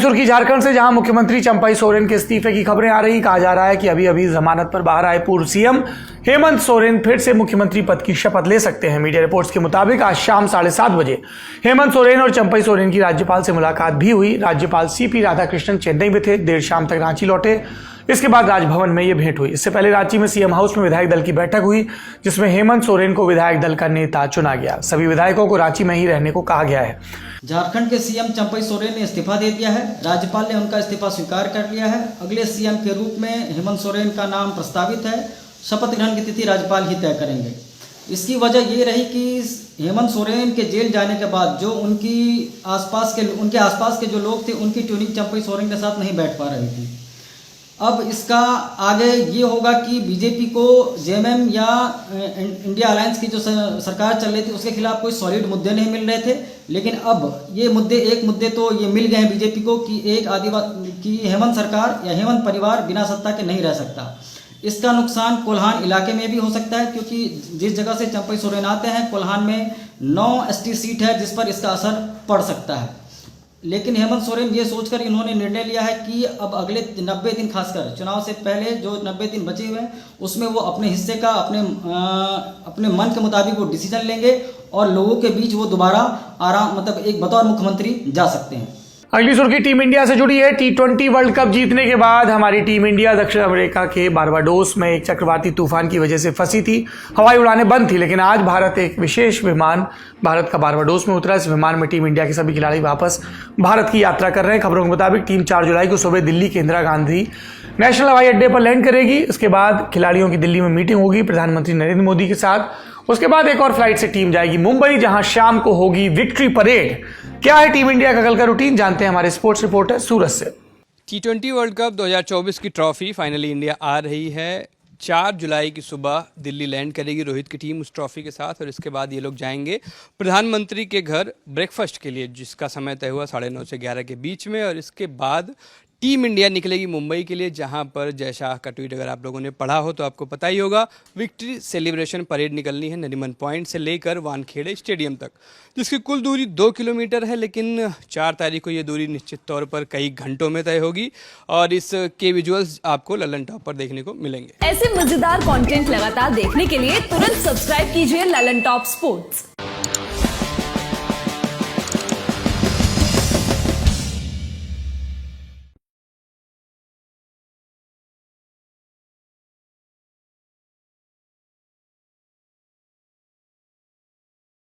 सुर्खी झारखंड से, जहां मुख्यमंत्री चंपई सोरेन के इस्तीफे की खबरें आ रही। कहा जा रहा है कि अभी अभी जमानत पर बाहर आए पूर्व सीएम हेमंत सोरेन फिर से मुख्यमंत्री पद की शपथ ले सकते हैं। मीडिया रिपोर्ट्स के मुताबिक आज शाम 7:30 बजे हेमंत सोरेन और चंपई सोरेन की राज्यपाल से मुलाकात भी हुई। राज्यपाल सीपी राधाकृष्णन चेन्नई में थे, देर शाम तक रांची लौटे। इसके बाद राजभवन में यह भेंट हुई। इससे पहले रांची में सीएम हाउस में विधायक दल की बैठक हुई, जिसमें हेमंत सोरेन को विधायक दल का नेता चुना गया। सभी विधायकों को रांची में ही रहने को कहा गया है। झारखंड के सीएम चंपई सोरेन ने इस्तीफा दे दिया है। राज्यपाल ने उनका इस्तीफा स्वीकार कर लिया है। अगले सीएम के रूप में हेमंत सोरेन का नाम प्रस्तावित है। शपथ ग्रहण की तिथि राज्यपाल ही तय करेंगे। इसकी वजह ये रही कि हेमंत सोरेन के जेल जाने के बाद जो उनके आसपास के जो लोग थे, उनकी ट्यूनिंग चंपई सोरेन के साथ नहीं बैठ पा रही थी। अब इसका आगे ये होगा कि बीजेपी को जेएमएम या इंडिया अलायंस की जो सरकार चल रही थी, उसके खिलाफ कोई सॉलिड मुद्दे नहीं मिल रहे थे। लेकिन अब ये मुद्दे तो ये मिल गए हैं बीजेपी को कि हेमंत सरकार या हेमंत परिवार बिना सत्ता के नहीं रह सकता। इसका नुकसान कोल्हान इलाके में भी हो सकता है, क्योंकि जिस जगह से चंपई सोरेन आते हैं, कोल्हान में 9 एसटी सीट है, जिस पर इसका असर पड़ सकता है। लेकिन हेमंत सोरेन ये सोचकर इन्होंने निर्णय लिया है कि अब अगले 90 दिन, खासकर चुनाव से पहले जो 90 दिन बचे हुए हैं, उसमें वो अपने हिस्से का अपने मन के मुताबिक वो डिसीजन लेंगे और लोगों के बीच वो दोबारा एक बतौर मुख्यमंत्री जा सकते हैं। अगली सुर्खी टीम इंडिया से जुड़ी है। T20 वर्ल्ड कप जीतने के बाद हमारी टीम इंडिया दक्षिण अमेरिका के बारबाडोस में एक चक्रवाती तूफान की वजह से फंसी थी। हवाई उड़ानें बंद थी, लेकिन आज एक विशेष विमान भारत का बारबाडोस में उतरा। इस विमान में टीम इंडिया के सभी खिलाड़ी वापस भारत की यात्रा कर रहे हैं। खबरों के मुताबिक टीम 4 जुलाई को सुबह दिल्ली के इंदिरा गांधी नेशनल हवाई अड्डे पर लैंड करेगी। इसके बाद खिलाड़ियों की दिल्ली में मीटिंग होगी प्रधानमंत्री नरेंद्र मोदी के साथ। उसके बाद एक और फ्लाइट से टीम जाएगी मुंबई, जहां शाम को होगी विक्ट्री परेड। क्या है टीम इंडिया का कल का रूटीन, जानते हैं हमारे स्पोर्ट्स रिपोर्टर सूरज से। T20 वर्ल्ड कप 2024 की ट्रॉफी फाइनली इंडिया आ रही है। 4 जुलाई की सुबह दिल्ली लैंड करेगी रोहित की टीम उस ट्रॉफी के साथ, और इसके बाद ये लोग जाएंगे प्रधानमंत्री के घर ब्रेकफास्ट के लिए, जिसका समय तय हुआ 9:30 से 11 के बीच में। और इसके बाद टीम इंडिया निकलेगी मुंबई के लिए, जहां पर जय शाह का ट्वीट अगर आप लोगों ने पढ़ा हो तो आपको पता ही होगा। विक्ट्री सेलिब्रेशन परेड निकलनी है नरीमन पॉइंट से लेकर वानखेड़े स्टेडियम तक, जिसकी कुल दूरी 2 किलोमीटर है। लेकिन 4 तारीख को ये दूरी निश्चित तौर पर कई घंटों में तय होगी, और इसके विजुअल्स आपको ललन टॉप पर देखने को मिलेंगे। ऐसे मजेदार कंटेंट लगातार देखने के लिए तुरंत सब्सक्राइब कीजिए ललन टॉप स्पोर्ट्स।